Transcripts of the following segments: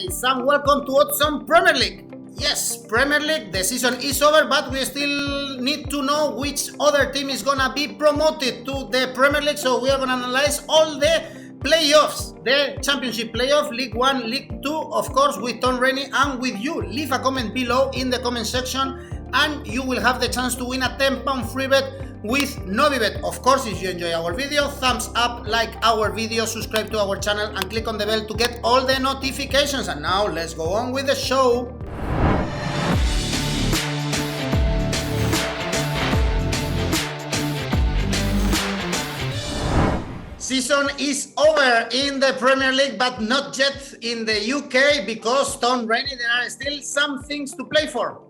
guys, and welcome to Odds on Premier League. Yes, Premier League, the season is over, but we still need to know which other team is gonna be promoted to the Premier League. So we are gonna analyze all the playoffs, the Championship playoff, League 1, League 2, of course, with Tom Rainey and with you. Leave a comment below in the comment section and you will have the chance to win a £10 free bet with Novibet. Of course, if you enjoy our video, thumbs up, like our video, subscribe to our channel and click on the bell to get all the notifications. And now let's go on with the show. Season is over in the Premier League, but not yet in the UK because, Tom Rainey, there are still some things to play for.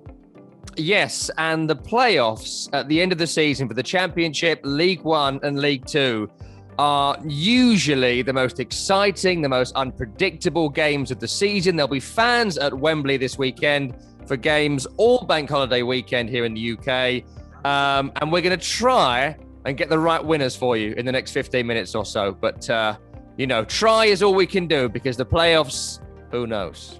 Yes, and the playoffs at the end of the season for the Championship, League 1 and League 2 are usually the most exciting, the most unpredictable games of the season. There'll be fans at Wembley this weekend for games all bank holiday weekend here in the UK. And we're going to try and get the right winners for you in the next 15 minutes or so. But, try is all we can do because the playoffs, who knows?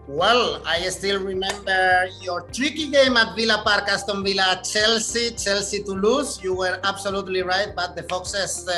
Well, I still remember your tricky game at Villa Park, Aston Villa, Chelsea to lose. You were absolutely right, but the Foxes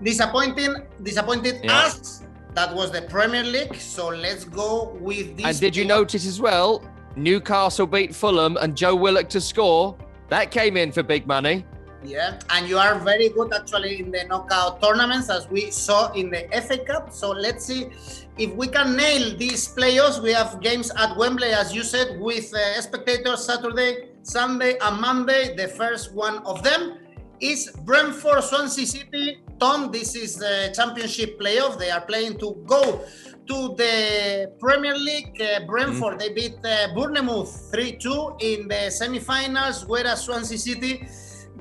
disappointed us. That was the Premier League. So let's go with this. And did you notice as well, Newcastle beat Fulham and Joe Willock to score? That came in for big money. Yeah, and you are very good actually in the knockout tournaments as we saw in the FA Cup. So let's see if we can nail these playoffs. We have games at Wembley, as you said, with spectators Saturday, Sunday and Monday. The first one of them is Brentford, Swansea City. Tom, this is the Championship playoff. They are playing to go to the Premier League. Brentford, they beat Bournemouth 3-2 in the semi-finals, whereas Swansea City,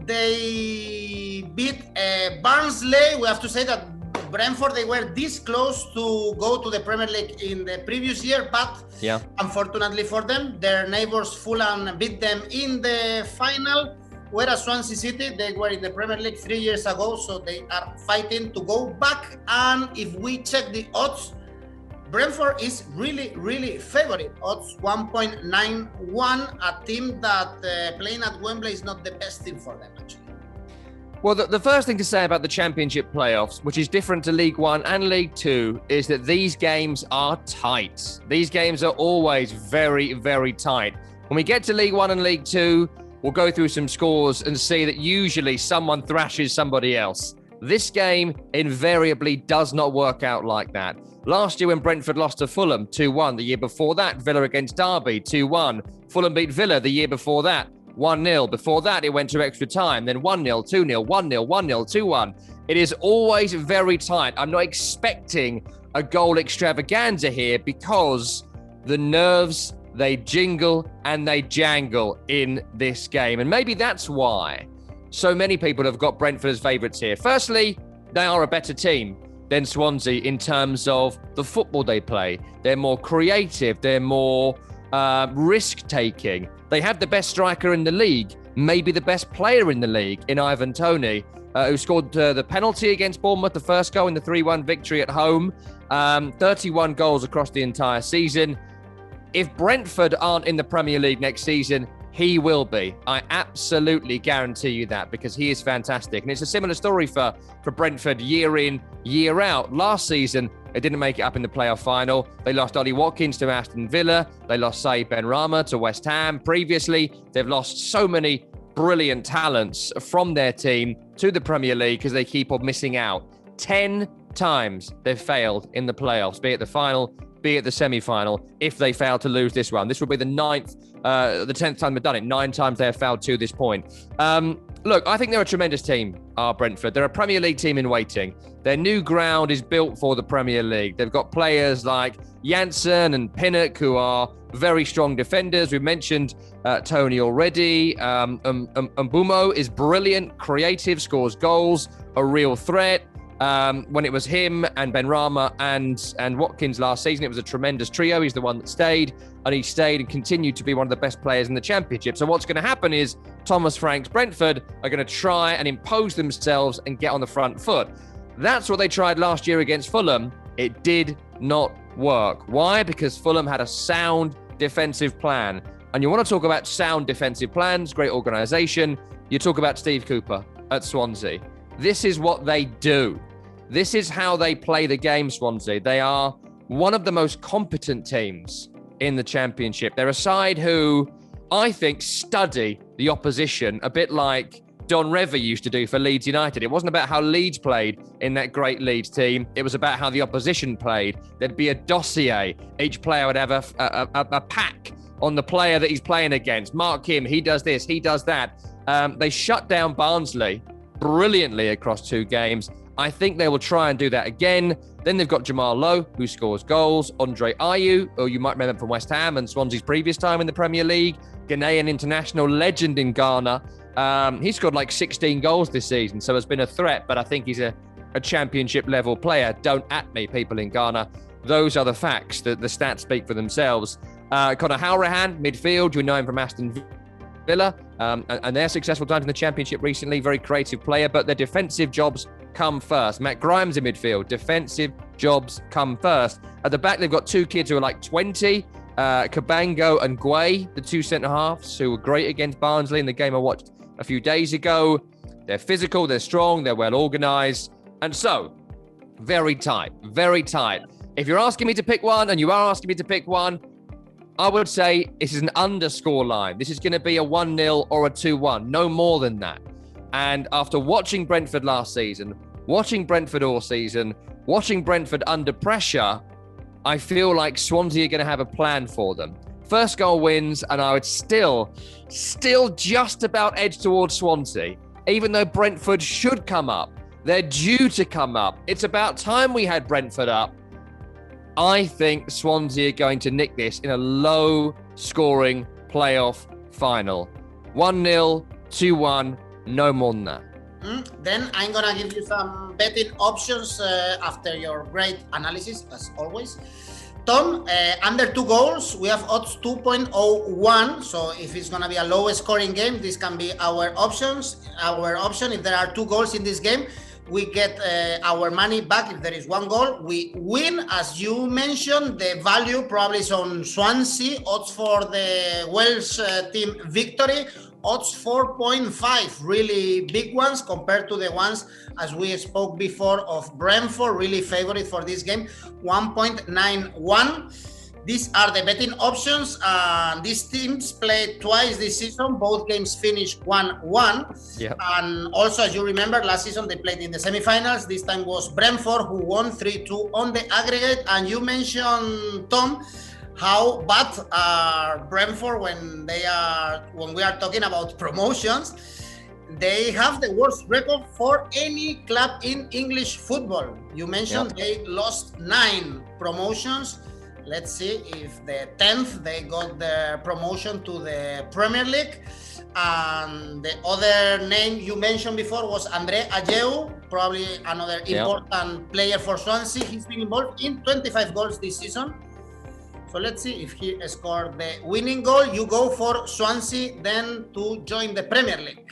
they beat Barnsley. We have to say that Brentford, they were this close to go to the Premier League in the previous year, but unfortunately for them, their neighbours Fulham beat them in the final, whereas Swansea City, they were in the Premier League 3 years ago, so they are fighting to go back. And if we check the odds, Brentford is really favorite. Odds 1.91, a team that playing at Wembley is not the best team for them, actually. Well, the first thing to say about the Championship playoffs, which is different to League 1 and League 2, is that these games are tight. These games are always very, very tight. When we get to League 1 and League 2, we'll go through some scores and see that usually someone thrashes somebody else. This game invariably does not work out like that. Last year when Brentford lost to Fulham 2-1, the year before that, Villa against Derby 2-1. Fulham beat Villa the year before that 1-0. Before that, it went to extra time, then 1-0, 2-0, 1-0, 1-0, 2-1. It is always very tight. I'm not expecting a goal extravaganza here because the nerves, they jingle and they jangle in this game. And maybe that's why so many people have got Brentford as favourites here. Firstly, they are a better team than Swansea in terms of the football they play. They're more creative. They're more risk-taking. They have the best striker in the league, maybe the best player in the league in Ivan Toney, who scored the penalty against Bournemouth, the first goal in the 3-1 victory at home. 31 goals across the entire season. If Brentford aren't in the Premier League next season, he will be. I absolutely guarantee you that because he is fantastic. And it's a similar story for Brentford year in, year out. Last season, they didn't make it up in the playoff final. They lost Ollie Watkins to Aston Villa. They lost Saïd Benrahma to West Ham. Previously, they've lost so many brilliant talents from their team to the Premier League because they keep on missing out. 10 times they've failed in the playoffs, be it the final, be it the semi-final, if they fail to lose this one. This will be the 10th time they've done it. 9 times they have failed to this point. Look, I think they're a tremendous team, Brentford. They're a Premier League team in waiting. Their new ground is built for the Premier League. They've got players like Janssen and Pinnock, who are very strong defenders. We've mentioned Tony already. Mbumo is brilliant, creative, scores goals, a real threat. When it was him and Benrahma and Watkins last season, it was a tremendous trio. He's the one that stayed, and he stayed and continued to be one of the best players in the Championship. So what's going to happen is Thomas Frank's Brentford are going to try and impose themselves and get on the front foot. That's what they tried last year against Fulham. It did not work. Why? Because Fulham had a sound defensive plan. And you want to talk about sound defensive plans, great organisation, you talk about Steve Cooper at Swansea. This is what they do. This is how they play the game, Swansea. They are one of the most competent teams in the Championship. They're a side who, I think, study the opposition a bit like Don Revie used to do for Leeds United. It wasn't about how Leeds played in that great Leeds team. It was about how the opposition played. There'd be a dossier. Each player would have a pack on the player that he's playing against. Mark him, he does this, he does that. They shut down Barnsley brilliantly across 2 games. I think they will try and do that again. Then they've got Jamal Lowe, who scores goals. Andre Ayew, who you might remember from West Ham and Swansea's previous time in the Premier League. Ghanaian international legend in Ghana. He scored like 16 goals this season, so has been a threat, but I think he's a championship level player. Don't at me, people in Ghana. Those are the facts. The stats speak for themselves. Conor Halrahan, midfield. You know him from Aston Villa and their successful times in the Championship recently. Very creative player, but their defensive jobs come first. Matt Grimes in midfield. Defensive jobs come first. At the back, they've got 2 kids who are like 20. Cabango and Guay, the 2 centre-halves, who were great against Barnsley in the game I watched a few days ago. They're physical, they're strong, they're well organised. And so, very tight, very tight. If you're asking me to pick one, and you are asking me to pick one, I would say this is an underscore line. This is going to be a 1-0 or a 2-1, no more than that. And after watching Brentford last season, watching Brentford all season, watching Brentford under pressure, I feel like Swansea are going to have a plan for them. First goal wins, and I would still just about edge towards Swansea, even though Brentford should come up. They're due to come up. It's about time we had Brentford up. I think Swansea are going to nick this in a low-scoring playoff final. 1-0, 2-1, no more than that. Then I'm going to give you some betting options after your great analysis, as always. Tom, under 2 goals, we have odds 2.01. So if it's going to be a low scoring game, this can be our options. Our option, if there are 2 goals in this game, we get our money back. If there is 1 goal, we win. As you mentioned, the value probably is on Swansea. Odds for the Welsh team victory. Odds 4.5, really big ones compared to the ones, as we spoke before, of Brentford, really favorite for this game, 1.91. These are the betting options. These teams played twice this season. Both games finished 1-1. Yep. And also, as you remember, last season they played in the semifinals. This time was Brentford who won 3-2 on the aggregate. And you mentioned, Tom, how bad are Brentford when we are talking about promotions. They have the worst record for any club in English football. You mentioned They lost 9 promotions. Let's see if the 10th they got their promotion to the Premier League. And the other name you mentioned before was Andre Ayew, probably another important player for Swansea. He's been involved in 25 goals this season. So let's see if he scored the winning goal. You go for Swansea then to join the Premier League,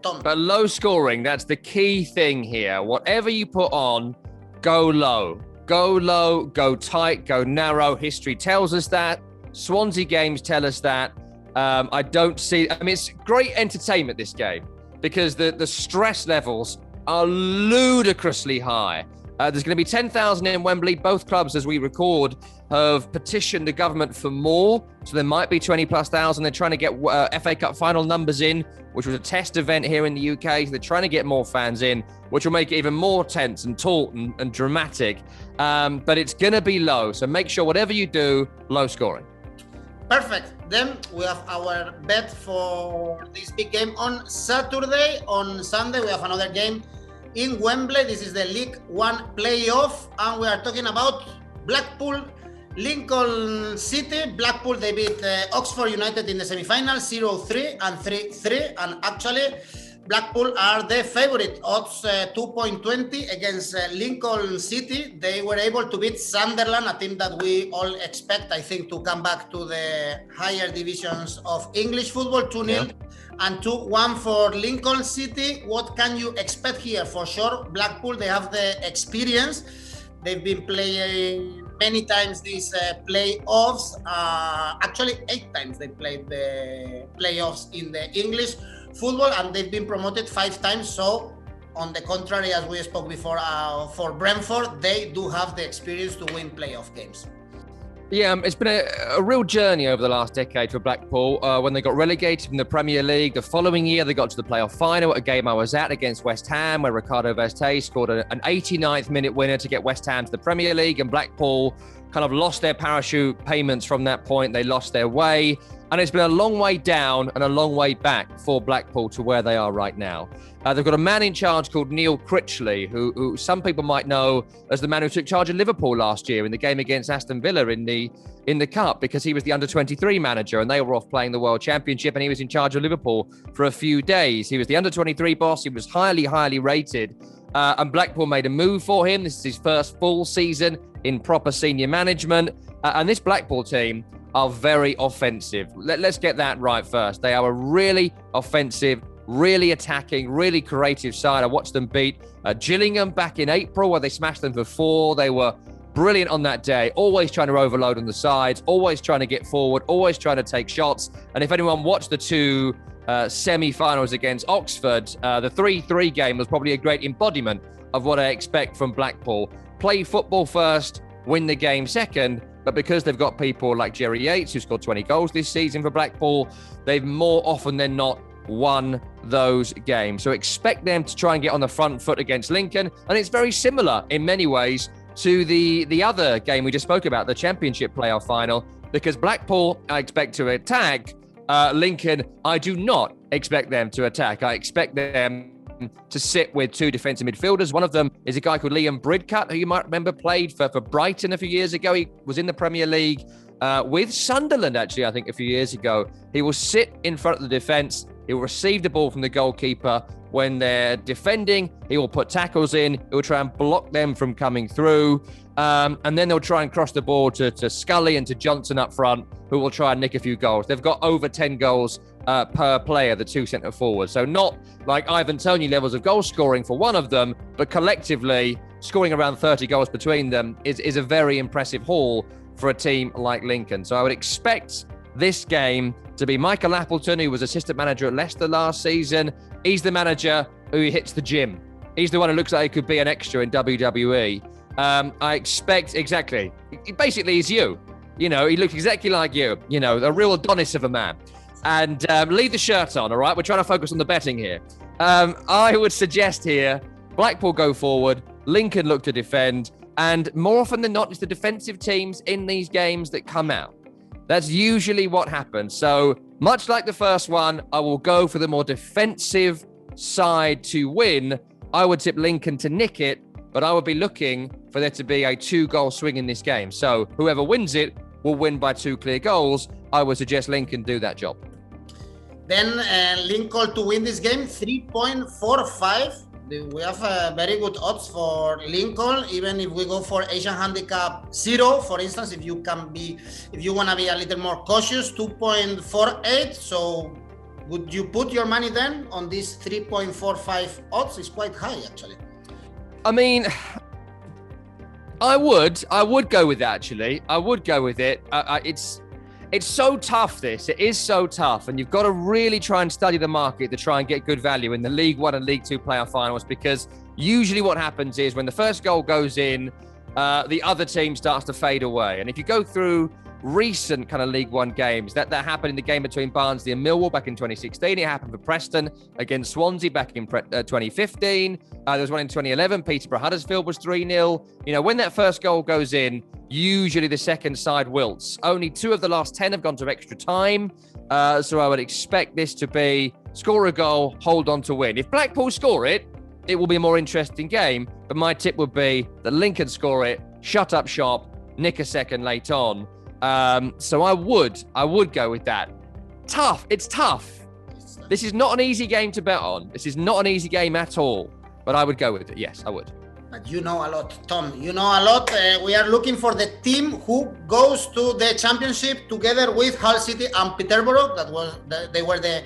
Tom. But low scoring, that's the key thing here. Whatever you put on, go low. Go low, go tight, go narrow. History tells us that. Swansea games tell us that. It's great entertainment, this game, because the stress levels are ludicrously high. There's going to be 10,000 in Wembley. Both clubs, as we record, have petitioned the government for more. So there might be 20,000+. They're trying to get FA Cup final numbers in, which was a test event here in the UK. So they're trying to get more fans in, which will make it even more tense and taut and dramatic. But it's going to be low. So make sure whatever you do, low scoring. Perfect. Then we have our bet for this big game on Saturday. On Sunday, we have another game in Wembley. This is the League One playoff, and we are talking about Blackpool, Lincoln City. Blackpool, they beat Oxford United in the semi-finals, 0-3 and 3-3, and actually Blackpool are the favorite. Odds 2.20 against Lincoln City. They were able to beat Sunderland, a team that we all expect, I think, to come back to the higher divisions of English football, 2-0. Yeah. And 2-1 for Lincoln City. What can you expect here? For sure, Blackpool, they have the experience. They've been playing many times these playoffs. Actually, 8 times they played the playoffs in the English football, and they've been promoted 5 times. So, on the contrary, as we spoke before, for Brentford, they do have the experience to win playoff games. Yeah, it's been a real journey over the last decade for Blackpool. When they got relegated from the Premier League, the following year they got to the playoff final, a game I was at against West Ham, where Ricardo Veste scored an 89th minute winner to get West Ham to the Premier League, and Blackpool kind of lost their parachute payments from that point. They lost their way, and it's been a long way down and a long way back for Blackpool to where they are right now. They've got a man in charge called Neil Critchley, who some people might know as the man who took charge of Liverpool last year in the game against Aston Villa in the Cup, because he was the under-23 manager and they were off playing the World Championship, and he was in charge of Liverpool for a few days. He was the under-23 boss. He was highly, highly rated. And Blackpool made a move for him. This is his first full season in proper senior management. And this Blackpool team are very offensive. Let's get that right first. They are a really offensive, really attacking, really creative side. I watched them beat Gillingham back in April, where they smashed them for 4. They were brilliant on that day, always trying to overload on the sides, always trying to get forward, always trying to take shots. And if anyone watched the 2 semi-finals against Oxford, the 3-3 game was probably a great embodiment of what I expect from Blackpool. Play football first, win the game second. But because they've got people like Jerry Yates, who scored 20 goals this season for Blackpool, they've more often than not won those games. So expect them to try and get on the front foot against Lincoln. And it's very similar in many ways to the other game we just spoke about, the Championship playoff final, because Blackpool, I expect to attack. Lincoln, I do not expect them to attack. I expect them to sit with 2 defensive midfielders. One of them is a guy called Liam Bridcut, who you might remember played for Brighton a few years ago. He was in the Premier League with Sunderland, actually, I think a few years ago. He will sit in front of the defence. He will receive the ball from the goalkeeper. When they're defending, he will put tackles in. He will try and block them from coming through. And then they'll try and cross the ball to Scully and to Johnson up front, who will try and nick a few goals. They've got over 10 goals per player, the 2 centre forwards. So not like Ivan Toney levels of goal scoring for one of them, but collectively scoring around 30 goals between them is a very impressive haul for a team like Lincoln. So I would expect this game to be Michael Appleton, who was assistant manager at Leicester last season. He's the manager who hits the gym. He's the one who looks like he could be an extra in WWE. I expect exactly. Basically, he's you. You know, he looks exactly like you. You know, a real Adonis of a man. And leave the shirt on, all right? We're trying to focus on the betting here. I would suggest here, Blackpool go forward, Lincoln look to defend, and more often than not, it's the defensive teams in these games that come out. That's usually what happens. So much like the first one, I will go for the more defensive side to win. I would tip Lincoln to nick it, but I would be looking for there to be a 2-goal swing in this game. So whoever wins it will win by 2 clear goals. I would suggest Lincoln do that job. Then Lincoln to win this game, 3.45. We have very good odds for Lincoln, even if we go for Asian Handicap 0, for instance, if you want to be a little more cautious, 2.48. So would you put your money then on this 3.45 odds? It's quite high, actually. I mean, I would go with that, actually. I would go with it. It's so tough, this. It is so tough. And you've got to really try and study the market to try and get good value in the League 1 and League 2 playoff finals, because usually what happens is when the first goal goes in, the other team starts to fade away. And if you go through recent kind of League 1 games, that happened in the game between Barnsley and Millwall back in 2016. It happened for Preston against Swansea back in 2015. There was one in 2011. Peterborough Huddersfield was 3-0. You know, when that first goal goes in, usually the second side wilts. Only 2 of the last 10 have gone to extra time. So I would expect this to be score a goal, hold on to win. If Blackpool score it, it will be a more interesting game. But my tip would be that Lincoln score it, shut up shop, nick a second late on. So I would go with that. Tough. It's tough. This is not an easy game to bet on. This is not an easy game at all. But I would go with it. Yes, I would. But you know a lot, Tom. You know a lot. We are looking for the team who goes to the championship together with Hull City and Peterborough. They were the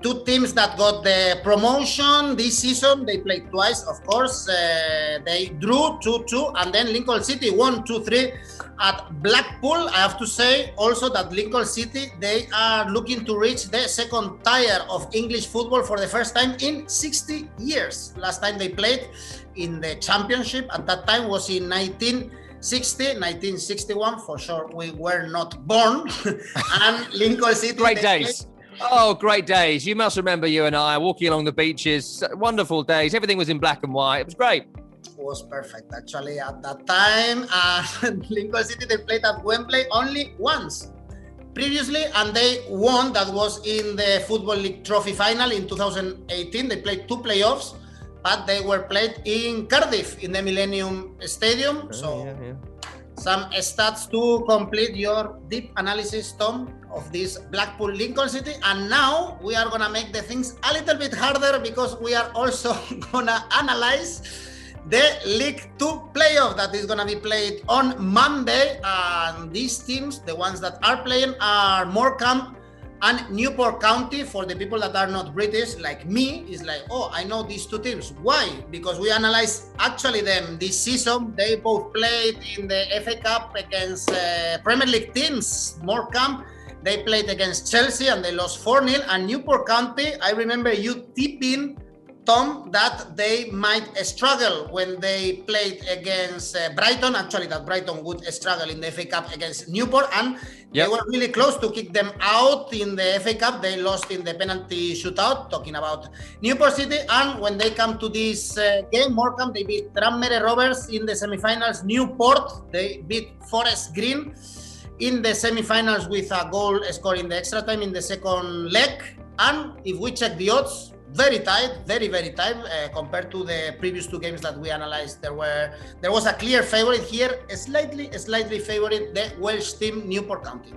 two teams that got the promotion this season. They played twice, of course. They drew 2-2, and then Lincoln City won 2-3 at Blackpool. I have to say also that Lincoln City, they are looking to reach the second tier of English football for the first time in 60 years. Last time they played in the championship at that time was in 1961, for sure we were not born. And Lincoln City, great days. Oh, great days. You must remember you and I walking along the beaches. Wonderful days. Everything was in black and white. It was great. It was perfect, actually, at that time. Lincoln City, they played at Wembley only once previously, and they won. That was in the Football League Trophy final in 2018. They played two playoffs, but they were played in Cardiff in the Millennium Stadium. Some stats to complete your deep analysis, Tom, of this Blackpool Lincoln City. And now we are going to make the things a little bit harder, because we are also going to analyze the League 2 playoff that is going to be played on Monday. And these teams, the ones that are playing, are Morecambe and Newport County. For the people that are not British, like me, is like, oh, I know these two teams. Why? Because we analyzed actually them this season. They both played in the FA Cup against Premier League teams. Morecambe, they played against Chelsea and they lost 4-0. And Newport County, I remember you tipping, Tom, that they might struggle when they played against Brighton. Actually, that Brighton would struggle in the FA Cup against Newport, and they were really close to kick them out in the FA Cup. They lost in the penalty shootout, talking about Newport City. And when they come to this game, Morecambe, they beat Tranmere Rovers in the semi-finals. Newport, they beat Forest Green in the semi-finals with a goal scored in the extra time in the second leg. And if we check the odds, very tight, very tight compared to the previous two games that we analyzed. There was a clear favorite here, a slightly favorite, the Welsh team, Newport County.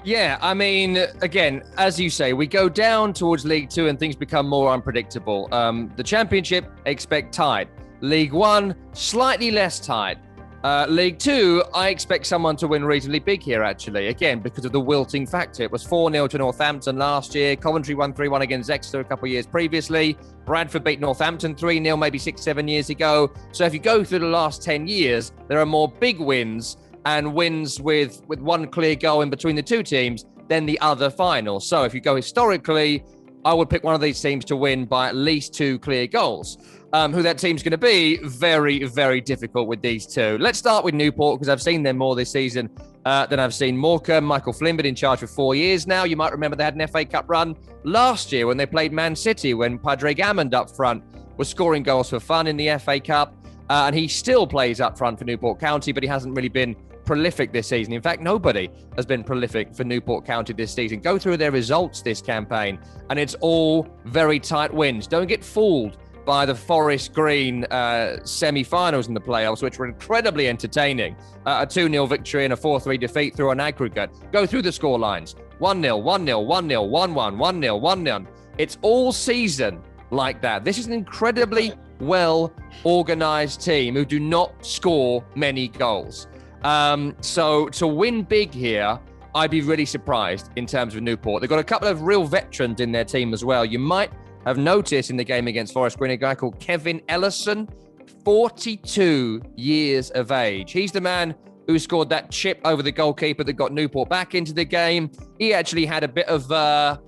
Yeah, I mean, again, as you say, we go down towards League 2 and things become more unpredictable. The Championship, expect tight. League 1, slightly less tight. League 2, I expect someone to win reasonably big here, actually. Again, because of the wilting factor. It was 4-0 to Northampton last year. Coventry won 3-1 against Exeter a couple of years previously. Bradford beat Northampton 3-0 maybe 6-7 years ago. So if you go through the last 10 years, there are more big wins and wins with one clear goal in between the two teams than the other final. So if you go historically, I would pick one of these teams to win by at least 2 clear goals. Who that team's going to be, very difficult with these two. Let's start with Newport, because I've seen them more this season than I've seen Morecambe. Michael Flynn been in charge for 4 years now. You might remember they had an FA Cup run last year when they played Man City, when Padre Gammond up front was scoring goals for fun in the FA Cup. And he still plays up front for Newport County, but he hasn't really been prolific this season. In fact, nobody has been prolific for Newport County this season. Go through their results this campaign, and it's all very tight wins. Don't get fooled by the Forest Green semi-finals in the playoffs, which were incredibly entertaining. A 2-0 victory and a 4-3 defeat through an aggregate. Go through the scorelines. 1-0, 1-0, 1-0, 1-1, 1-0, 1-0. It's all season like that. This is an incredibly well-organised team who do not score many goals. So to win big here, I'd be really surprised in terms of Newport. They've got a couple of real veterans in their team as well. You might have noticed in the game against Forest Green a guy called Kevin Ellison, 42 years of age. He's the man who scored that chip over the goalkeeper that got Newport back into the game. He actually had a bit of a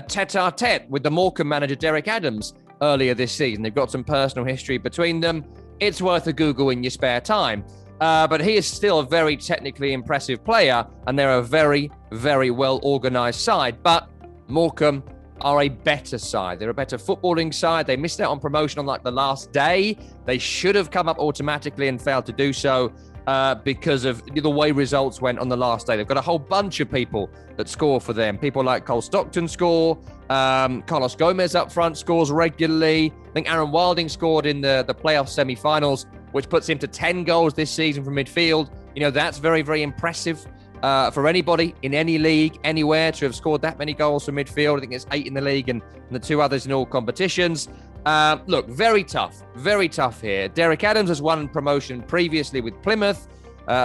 tete-a-tete with the Morecambe manager, Derek Adams, earlier this season. They've got some personal history between them. It's worth a Google in your spare time. But he is still a very technically impressive player, and they're a very well-organised side. But Morecambe are a better side. They're a better footballing side. They missed out on promotion on the last day. They should have come up automatically and failed to do so because of the way results went on the last day. They've got a whole bunch of people that score for them. People like Cole Stockton score. Carlos Gomez up front scores regularly. I think Aaron Wilding scored in the playoff semi-finals, which puts him to 10 goals this season from midfield. You know, that's very impressive. For anybody in any league, anywhere, to have scored that many goals from midfield. I think it's 8 in the league and the 2 others in all competitions. Look, very tough here. Derek Adams has won promotion previously with Plymouth.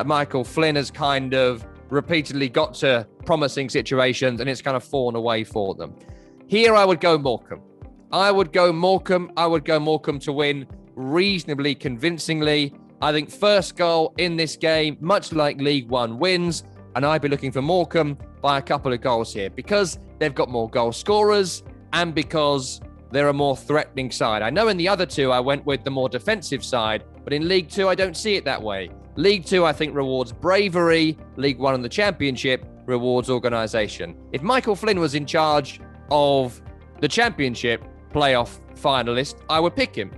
Michael Flynn has kind of repeatedly got to promising situations, and it's kind of fallen away for them. Here I would go Morecambe. I would go Morecambe to win reasonably convincingly. I think first goal in this game, much like League One, wins, and I'd be looking for Morecambe by a couple of goals here because they've got more goal scorers and because they're a more threatening side. I know in the other two I went with the more defensive side, but in League Two I don't see it that way. League Two I think rewards bravery. League One and the Championship rewards organisation. If Michael Flynn was in charge of the Championship playoff finalist, I would pick him.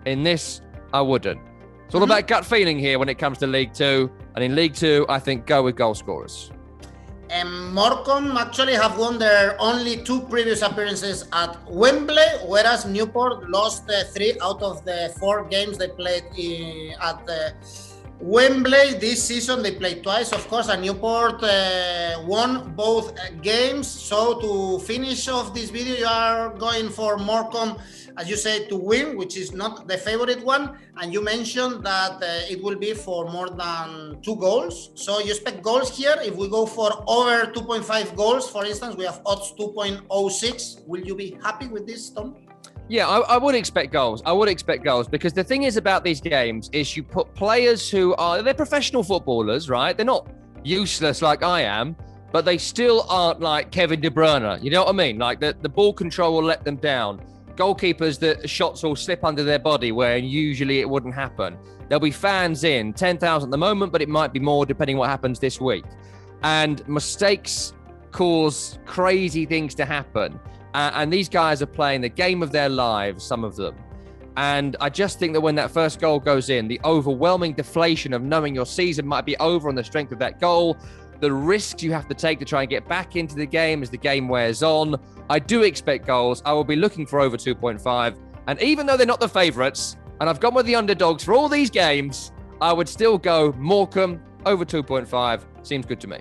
In this, I wouldn't. It's all about gut feeling here when it comes to League Two. And in League Two, I think go with goal scorers. Morecambe actually have won their only 2 previous appearances at Wembley, whereas Newport lost 3 out of the 4 games they played at Wembley this season. They played twice, of course, and Newport won both games. So to finish off this video, you are going for Morecambe, as you say, to win, which is not the favorite one. And you mentioned that it will be for more than 2 goals. So you expect goals here. If we go for over 2.5 goals, for instance, we have odds 2.06. Will you be happy with this, Tom? Yeah, I would expect goals. Because the thing is about these games is you put players they're professional footballers, right? They're not useless like I am, but they still aren't like Kevin De Bruyne. You know what I mean? Like the ball control will let them down. Goalkeepers, the shots will slip under their body where usually it wouldn't happen. There'll be fans in, 10,000 at the moment, but it might be more depending what happens this week. And mistakes cause crazy things to happen. And these guys are playing the game of their lives, some of them. And I just think that when that first goal goes in, the overwhelming deflation of knowing your season might be over on the strength of that goal, the risks you have to take to try and get back into the game as the game wears on. I do expect goals. I will be looking for over 2.5. And even though they're not the favourites, and I've gone with the underdogs for all these games, I would still go Morecambe over 2.5. Seems good to me.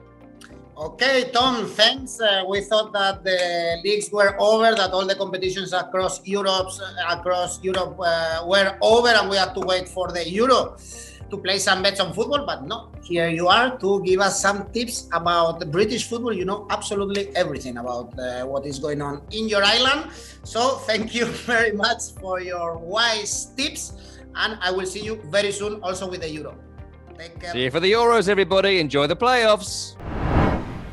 Okay, Tom, thanks. We thought that the leagues were over, that all the competitions across Europe were over, and we had to wait for the Euro to play some bets on football. But no, here you are to give us some tips about the British football. You know absolutely everything about what is going on in your island. So thank you very much for your wise tips, and I will see you very soon also with the Euro. Take care. See you for the Euros, everybody. Enjoy the playoffs.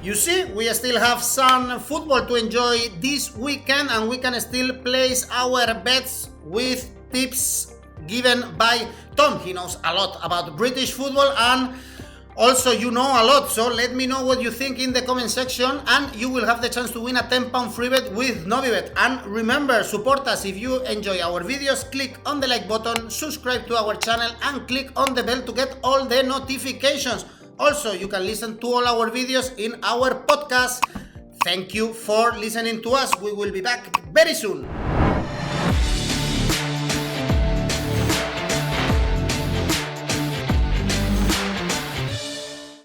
You see, we still have some football to enjoy this weekend, and we can still place our bets with tips given by Tom. He knows a lot about British football, and also you know a lot. So let me know what you think in the comment section, and you will have the chance to win a £10 free bet with Novibet. And remember, support us. If you enjoy our videos, click on the like button, subscribe to our channel, and click on the bell to get all the notifications. Also, you can listen to all our videos in our podcast. Thank you for listening to us. We will be back very soon.